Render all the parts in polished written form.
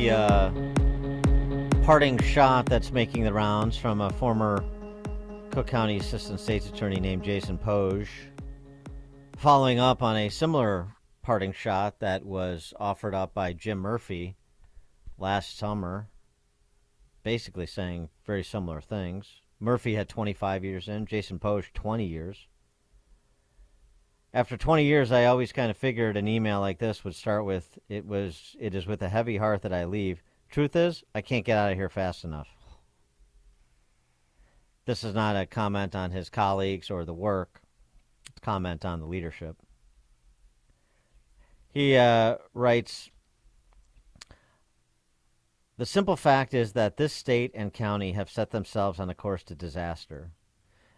the parting shot that's making the rounds from a former Cook County Assistant State's Attorney named Jason Poge, following up on a similar parting shot that was offered up by Jim Murphy last summer, basically saying very similar things. Murphy had 25 years in, Jason Poge 20 years. After 20 years, I always kind of figured an email like this would start with, it is with a heavy heart that I leave. Truth is, I can't get out of here fast enough. This is not a comment on his colleagues or the work. It's a comment on the leadership. He writes, the simple fact is that this state and county have set themselves on a course to disaster.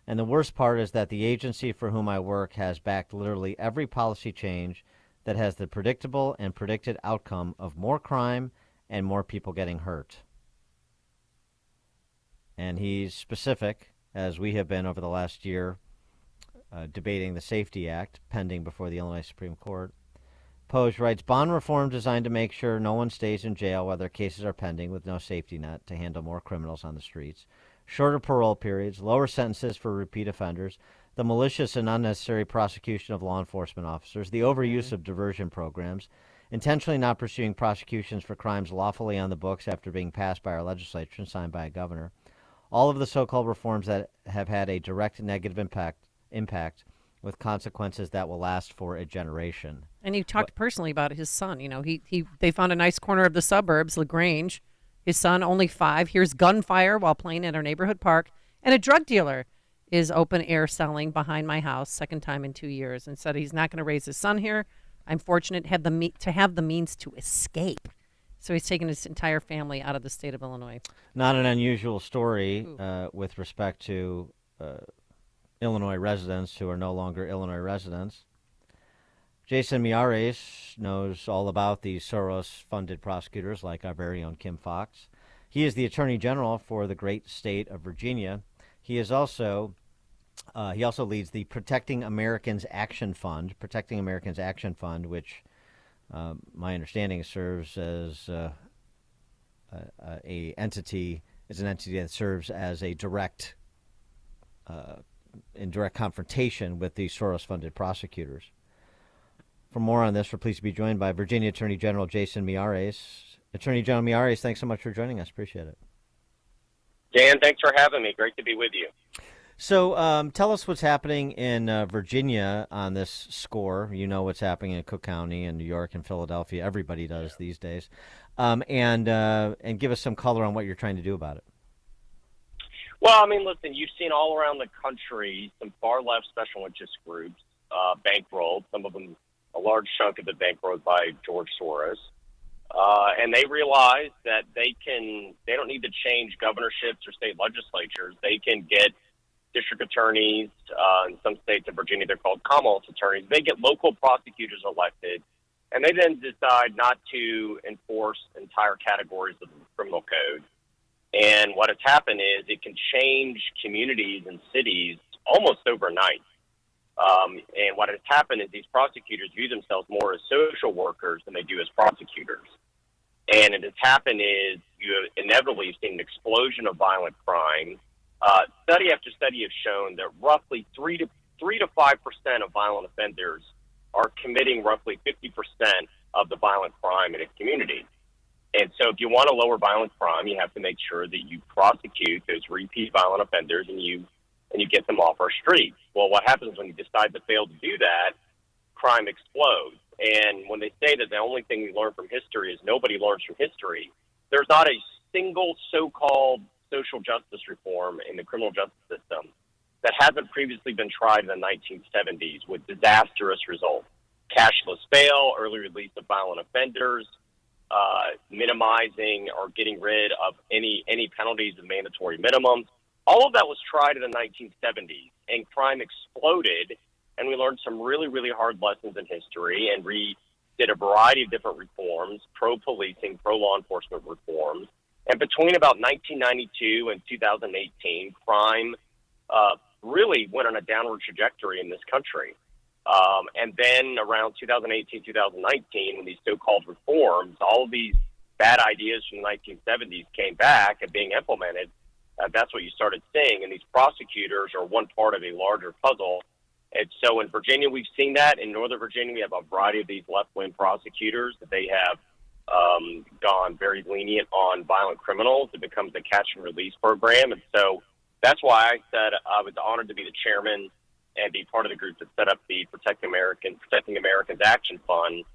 And the worst part is that the agency for whom I work has backed literally every policy change that has the predictable and predicted outcome of more crime and more people getting hurt. And he's specific, as we have been over the last year, debating the Safety Act, pending before the Illinois Supreme Court. Poge writes, bond reform designed to make sure no one stays in jail while their cases are pending with no safety net to handle more criminals on the streets. Shorter parole periods, lower sentences for repeat offenders, the malicious and unnecessary prosecution of law enforcement officers, the overuse of diversion programs, intentionally not pursuing prosecutions for crimes lawfully on the books after being passed by our legislature and signed by a governor. All of the so-called reforms that have had a direct negative impact with consequences that will last for a generation. And you talked personally about his son. You know, they found a nice corner of the suburbs, LaGrange. His son, only 5, hears gunfire while playing at our neighborhood park, and a drug dealer is open air selling behind my house, second time in 2 years, and said he's not going to raise his son here. I'm fortunate to have the means to escape. So he's taken his entire family out of the state of Illinois. Not an unusual story with respect to Illinois residents who are no longer Illinois residents. Jason Miyares knows all about these Soros-funded prosecutors like our very own Kim Fox. He is the Attorney General for the great state of Virginia. He also leads the Protecting Americans Action Fund, which my understanding serves as an entity that serves as a direct confrontation with the Soros-funded prosecutors. For more on this, we're pleased to be joined by Virginia Attorney General Jason Miyares. Attorney General Miyares, thanks so much for joining us. Appreciate it. Dan, thanks for having me. Great to be with you. So tell us what's happening in Virginia on this score. You know what's happening in Cook County and New York and Philadelphia. Everybody does these days. And give us some color on what you're trying to do about it. Well, I mean, listen, you've seen all around the country some far-left special interest groups bankrolled, some of them a large chunk of it bankrolled by George Soros. And they realize that they don't need to change governorships or state legislatures. They can get district attorneys, in some states in Virginia, they're called Commonwealth attorneys. They get local prosecutors elected, and they then decide not to enforce entire categories of the criminal code. And what has happened is it can change communities and cities almost overnight. And what has happened is these prosecutors view themselves more as social workers than they do as prosecutors. And what has happened is you have inevitably seen an explosion of violent crime. Study after study have shown that roughly 3 to 5% of violent offenders are committing roughly 50% of the violent crime in a community. And so if you want to lower violent crime, you have to make sure that you prosecute those repeat violent offenders and you get them off our streets. Well, what happens when you decide to fail to do that, crime explodes. And when they say that the only thing we learn from history is nobody learns from history, there's not a single so-called social justice reform in the criminal justice system that hasn't previously been tried in the 1970s with disastrous results. Cashless bail, early release of violent offenders, minimizing or getting rid of any penalties and mandatory minimums. All of that was tried in the 1970s, and crime exploded, and we learned some really, really hard lessons in history, and we did a variety of different reforms, pro-policing, pro-law enforcement reforms. And between about 1992 and 2018, crime really went on a downward trajectory in this country. And then around 2018, 2019, when these so-called reforms, all of these bad ideas from the 1970s came back and being implemented, that's what you started seeing. And these prosecutors are one part of a larger puzzle. And so in Virginia, we've seen that. In Northern Virginia, we have a variety of these left-wing prosecutors that they have gone very lenient on violent criminals. It becomes a catch-and-release program. And so that's why I said I was honored to be the chairman and be part of the group that set up the Protecting Americans Action Fund,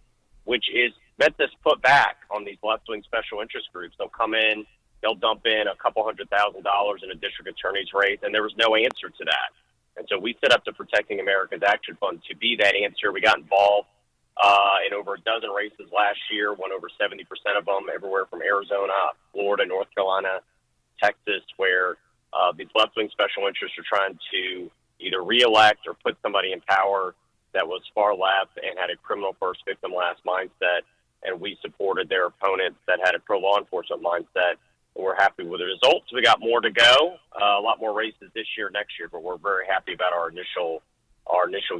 which is meant to put back on these left-wing special interest groups. They'll come in, they'll dump in a couple $100,000 in a district attorney's race, and there was no answer to that. And so we set up the Protecting Americans Action Fund to be that answer. We got involved in over a dozen races last year, won over 70% of them, everywhere from Arizona, Florida, North Carolina, Texas, where these left-wing special interests are trying to either reelect or put somebody in power that was far left and had a criminal first, victim last mindset. And we supported their opponents that had a pro-law enforcement mindset. And we're happy with the results. We got more to go, a lot more races this year, next year, but we're very happy about our initial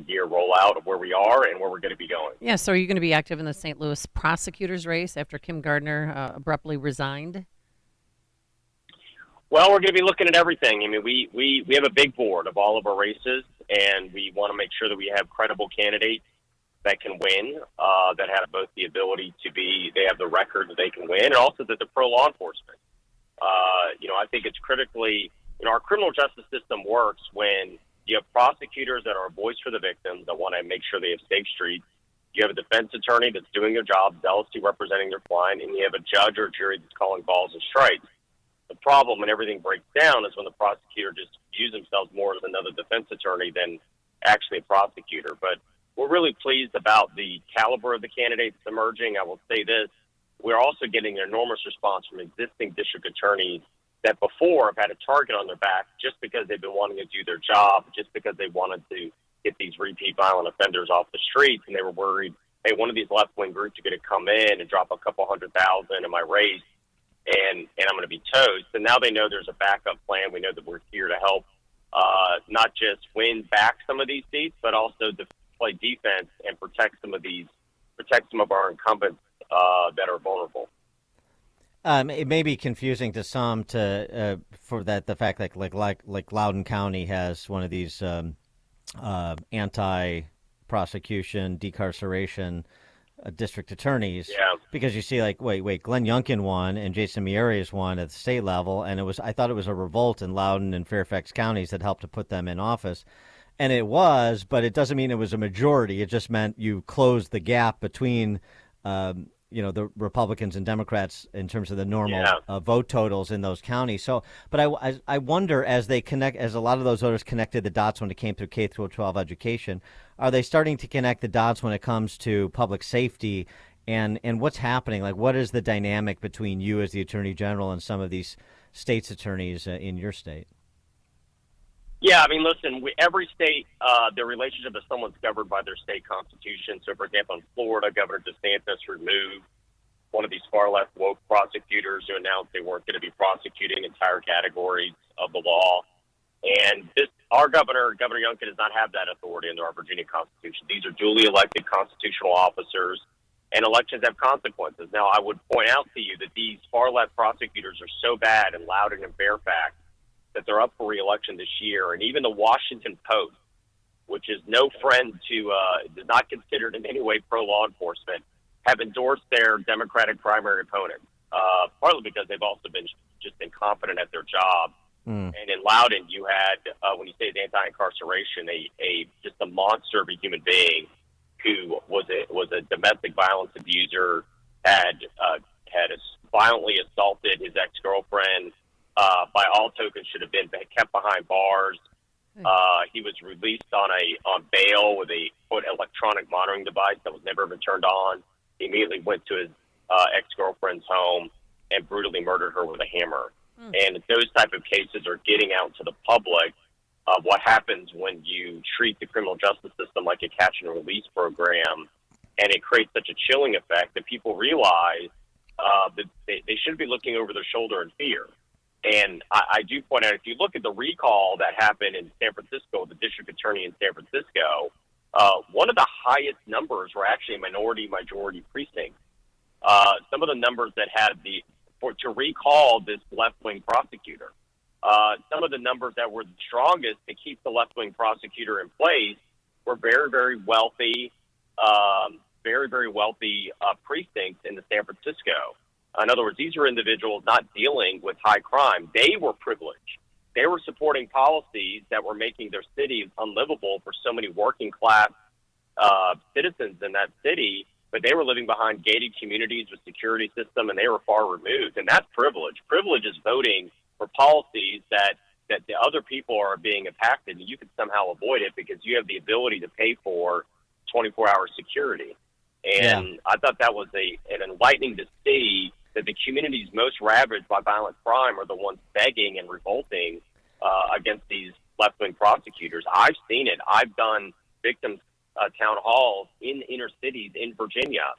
year rollout of where we are and where we're going to be going. Yeah, so are you going to be active in the St. Louis prosecutors race after Kim Gardner abruptly resigned? Well, we're going to be looking at everything. I mean, we have a big board of all of our races, and we want to make sure that we have credible candidates that can win, that have both the ability they have the record that they can win, and also that they're pro-law enforcement. I think it's critically, our criminal justice system works when you have prosecutors that are a voice for the victims that want to make sure they have safe streets. You have a defense attorney that's doing their job, zealously representing their client, and you have a judge or a jury that's calling balls and strikes. The problem when everything breaks down is when the prosecutor just views themselves more as another defense attorney than actually a prosecutor. But we're really pleased about the caliber of the candidates emerging. I will say this. We're also getting an enormous response from existing district attorneys that before have had a target on their back just because they've been wanting to do their job, just because they wanted to get these repeat violent offenders off the streets, and they were worried, hey, one of these left-wing groups are going to come in and drop a couple $100,000 in my race, and I'm going to be toast. And now they know there's a backup plan. We know that we're here to help not just win back some of these seats, but also to play defense and protect some of our incumbents that are vulnerable. It may be confusing to some for the fact that like Loudoun County has one of these anti-prosecution, decarceration district attorneys. Yeah. Because you see, wait, Glenn Youngkin won and Jason Miyares won at the state level, and I thought it was a revolt in Loudoun and Fairfax counties that helped to put them in office. And it was, but it doesn't mean it was a majority. It just meant you closed the gap between the Republicans and Democrats in terms of the normal vote totals in those counties. So, but I wonder, as a lot of those voters connected the dots when it came through K through 12 education, are they starting to connect the dots when it comes to public safety and what's happening? Like, what is the dynamic between you as the Attorney General and some of these states' attorneys in your state? Yeah, I mean, listen, every state, their relationship is somewhat governed by their state constitution. So, for example, in Florida, Governor DeSantis removed one of these far-left woke prosecutors who announced they weren't going to be prosecuting entire categories of the law. And our Governor Youngkin, does not have that authority under our Virginia Constitution. These are duly elected constitutional officers, and elections have consequences. Now, I would point out to you that these far-left prosecutors are so bad in Loudoun and Fairfax that they're up for re-election this year. And even the Washington Post, which is no friend is not considered in any way pro-law enforcement, have endorsed their Democratic primary opponents, partly because they've also been just incompetent at their job. And in Loudoun, you had, when you say anti-incarceration, just a monster of a human being who was a domestic violence abuser, had violently assaulted his ex-girlfriend, by all tokens should have been kept behind bars. He was released on bail with a electronic monitoring device that was never even turned on. He immediately went to his ex-girlfriend's home and brutally murdered her with a hammer. And those type of cases are getting out to the public of what happens when you treat the criminal justice system like a catch and release program, and it creates such a chilling effect that people realize that they shouldn't be looking over their shoulder in fear. And I do point out, if you look at the recall that happened in San Francisco, the district attorney in San Francisco, one of the highest numbers were actually minority-majority precincts. some of the numbers that had to recall this left-wing prosecutor. Some of the numbers that were the strongest to keep the left-wing prosecutor in place were very, very wealthy, precincts in the San Francisco. In other words, these are individuals not dealing with high crime. They were privileged. They were supporting policies that were making their cities unlivable for so many working-class citizens in that city, but they were living behind gated communities with security system, and they were far removed. And that's privilege. Privilege is voting for policies that the other people are being impacted, and you can somehow avoid it because you have the ability to pay for 24-hour security. And I thought that was an enlightening to see that the communities most ravaged by violent crime are the ones begging and revolting against these left-wing prosecutors. I've seen it. I've done victims town halls in inner cities in Virginia,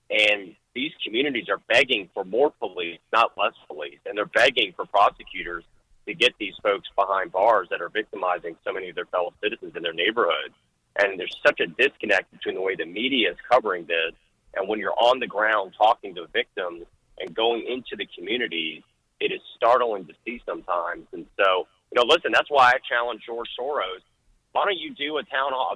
and these communities are begging for more police, not less police, and they're begging for prosecutors to get these folks behind bars that are victimizing so many of their fellow citizens in their neighborhoods. And there's such a disconnect between the way the media is covering this and when you're on the ground talking to victims and going into the communities. It is startling to see sometimes. And so, listen, that's why I challenge George Soros. Why don't you do a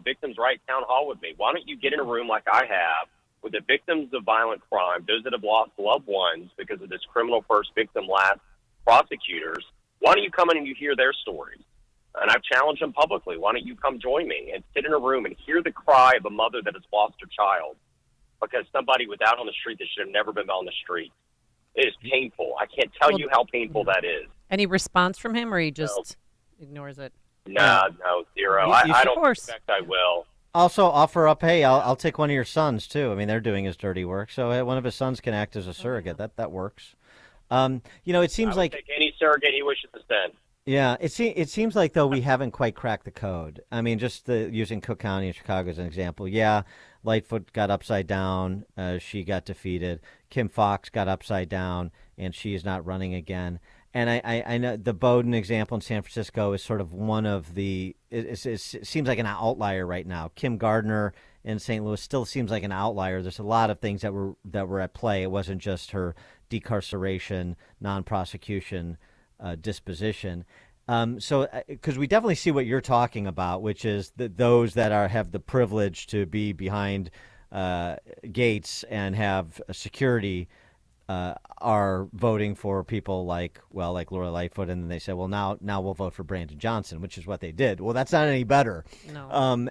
victims' rights town hall with me? Why don't you get in a room like I have with the victims of violent crime, those that have lost loved ones because of this criminal first, victim last prosecutors? Why don't you come in and you hear their stories? And I've challenged them publicly. Why don't you come join me and sit in a room and hear the cry of a mother that has lost her child because somebody was out on the street that should have never been on the street? It is painful. I can't tell you how painful that is. Any response from him, or he just ignores it? No, zero. I don't expect I will. Also offer up, hey, I'll take one of your sons too. I mean, they're doing his dirty work, so one of his sons can act as a surrogate. That works. It seems like take any surrogate he wishes to send. Yeah, it seems like though we haven't quite cracked the code. I mean, just using Cook County and Chicago as an example. Yeah, Lightfoot got upside down. She got defeated. Kim Foxx got upside down, and she is not running again. And I know the Bowden example in San Francisco is sort of one of the. It seems like an outlier right now. Kim Gardner in St. Louis still seems like an outlier. There's a lot of things that were at play. It wasn't just her decarceration, non-prosecution disposition. Because we definitely see what you're talking about, which is that those that have the privilege to be behind gates and have security are voting for people like Lori Lightfoot, and then they say, well, now we'll vote for Brandon Johnson, which is what they did. Well, that's not any better. No.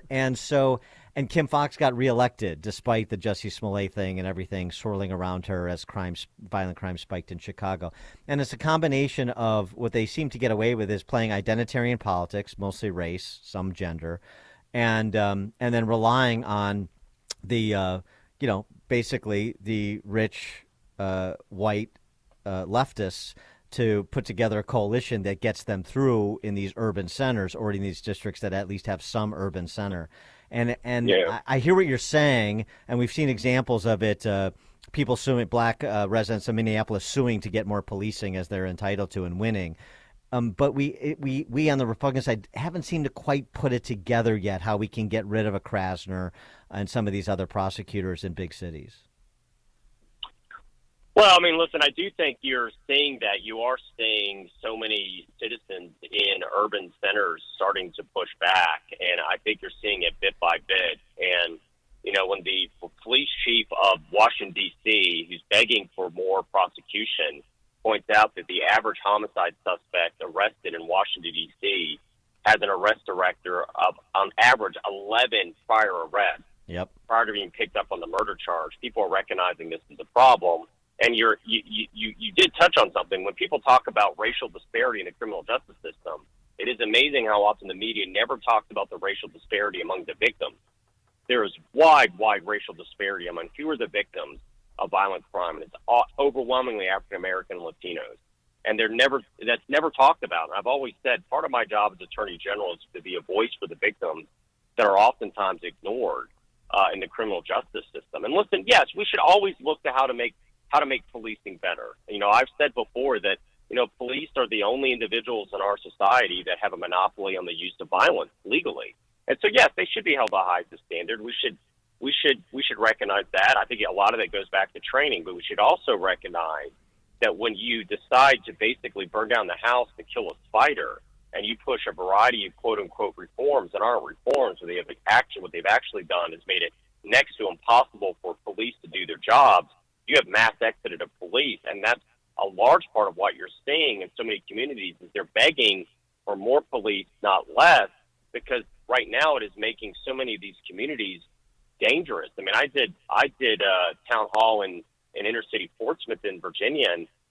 And Kim Foxx got reelected despite the Jussie Smollett thing and everything swirling around her as violent crime spiked in Chicago. And it's a combination of what they seem to get away with is playing identitarian politics, mostly race, some gender, and then relying on the basically the rich white leftists to put together a coalition that gets them through in these urban centers or in these districts that at least have some urban center. And I hear what you're saying, and we've seen examples of it. People suing, black residents of Minneapolis suing to get more policing as they're entitled to and winning. But we on the Republican side haven't seemed to quite put it together yet. How we can get rid of a Krasner and some of these other prosecutors in big cities. Well, I mean, listen, I do think you're seeing that. You are seeing so many citizens in urban centers starting to push back, and I think you're seeing it bit by bit. And, when the police chief of Washington, D.C., who's begging for more prosecution, points out that the average homicide suspect arrested in Washington, D.C., has an arrest director of, on average, 11 prior arrests prior to being picked up on the murder charge. People are recognizing this as a problem. And you did touch on something. When people talk about racial disparity in the criminal justice system, it is amazing how often the media never talks about the racial disparity among the victims. There is wide racial disparity among who are the victims of violent crime, and it's overwhelmingly African American and Latinos. And that's never talked about. And I've always said part of my job as Attorney General is to be a voice for the victims that are oftentimes ignored in the criminal justice system. And listen, yes, we should always look to how to make policing better. I've said before that, police are the only individuals in our society that have a monopoly on the use of violence legally. And so, yes, they should be held to a high standard. We should we should recognize that. I think a lot of that goes back to training, but we should also recognize that when you decide to basically burn down the house to kill a spider, and you push a variety of quote unquote reforms that aren't reforms, what they've actually done is made it next to impossible for police to do their jobs. You have mass exodus of police, and that's a large part of what you're seeing in so many communities is they're begging for more police, not less, because right now it is making so many of these communities dangerous. I mean, I did a town hall in inner city Portsmouth in Virginia,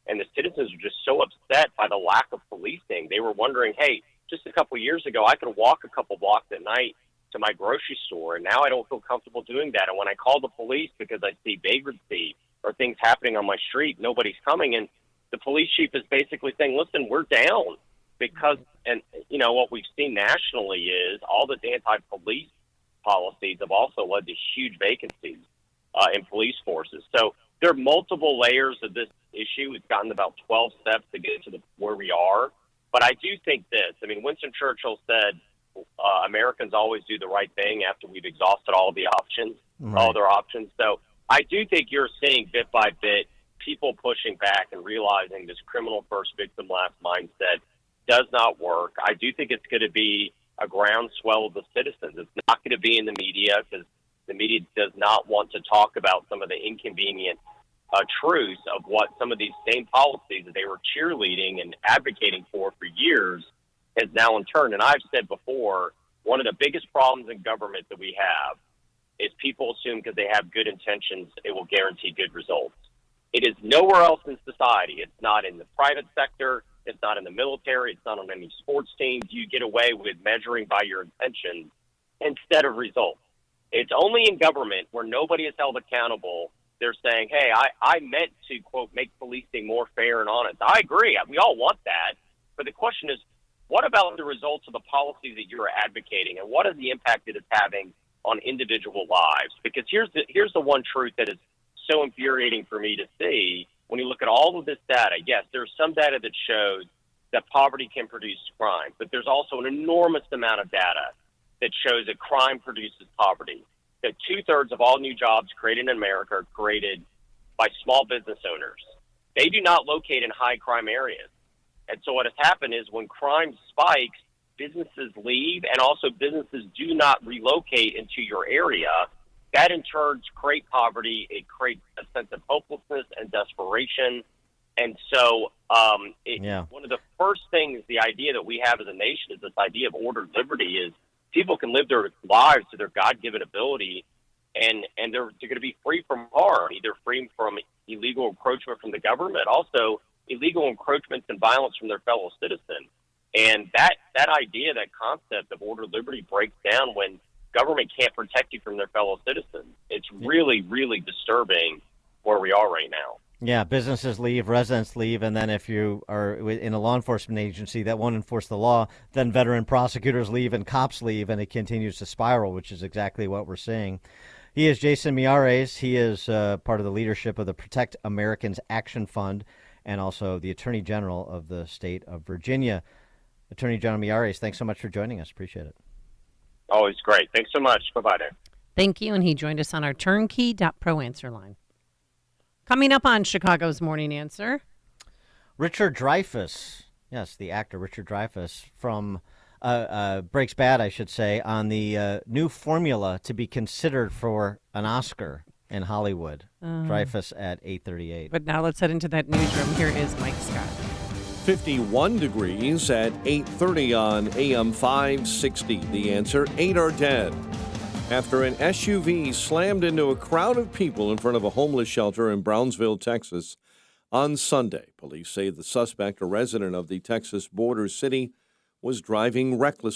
and the citizens were just so upset by the lack of policing. They were wondering, hey, just a couple years ago, I could walk a couple blocks at night to my grocery store, and now I don't feel comfortable doing that. And when I call the police because I see vagrancy or things happening on my street, nobody's coming. And the police chief is basically saying, listen, we're down because, and you know, what we've seen nationally is all the anti-police policies have also led to huge vacancies in police forces. So there are multiple layers of this issue. It's gotten about 12 steps to get to where we are. But I do think this. I mean, Winston Churchill said, Americans always do the right thing after we've exhausted all of the options, all their options. So I do think you're seeing bit by bit people pushing back and realizing this criminal first, victim last mindset does not work. I do think it's going to be a groundswell of the citizens. It's not going to be in the media because the media does not want to talk about some of the inconvenient truths of what some of these same policies that they were cheerleading and advocating for years has now in turn. And I've said before, one of the biggest problems in government that we have is people assume because they have good intentions, it will guarantee good results. It is nowhere else in society. It's not in the private sector. It's not in the military. It's not on any sports teams. You get away with measuring by your intentions instead of results. It's only in government where nobody is held accountable. They're saying, hey, I meant to, quote, make policing more fair and honest. I agree. We all want that. But the question is, what about the results of the policies that you're advocating, and what is the impact that it's having on individual lives? Because here's the one truth that is so infuriating for me to see when you look at all of this data. Yes, there's some data that shows that poverty can produce crime, but there's also an enormous amount of data that shows that crime produces poverty, that 2/3 of all new jobs created in America are created by small business owners. They do not locate in high crime areas. And so what has happened is when crime spikes, businesses leave, and also businesses do not relocate into your area. That in turn creates poverty. It creates a sense of hopelessness and desperation. And so one of the first things, the idea that we have as a nation is this idea of ordered liberty is people can live their lives to their God-given ability, and they're going to be free from harm, either free from illegal encroachment from the government, also illegal encroachments and violence from their fellow citizens. And that idea, that concept of ordered liberty breaks down when government can't protect you from their fellow citizens. It's really, really disturbing where we are right now. Yeah, businesses leave, residents leave, and then if you are in a law enforcement agency that won't enforce the law, then veteran prosecutors leave and cops leave, and it continues to spiral, which is exactly what we're seeing. He is Jason Miyares. He is part of the leadership of the Protect Americans Action Fund and also the Attorney General of the state of Virginia. Attorney General Miyares, thanks so much for joining us. Appreciate it. Always great. Thanks so much. Bye-bye there. Thank you, and he joined us on our turnkey.pro answer line. Coming up on Chicago's Morning Answer, Richard Dreyfuss, yes, the actor Richard Dreyfuss from Breaks Bad, I should say, on the new formula to be considered for an Oscar in Hollywood. Dreyfuss at 8:38. But now let's head into that newsroom. Here is Mike Scott. 51 degrees at 8:30 on AM 560. The answer, 8 are dead. After an SUV slammed into a crowd of people in front of a homeless shelter in Brownsville, Texas on Sunday. Police say the suspect, a resident of the Texas border city, was driving recklessly.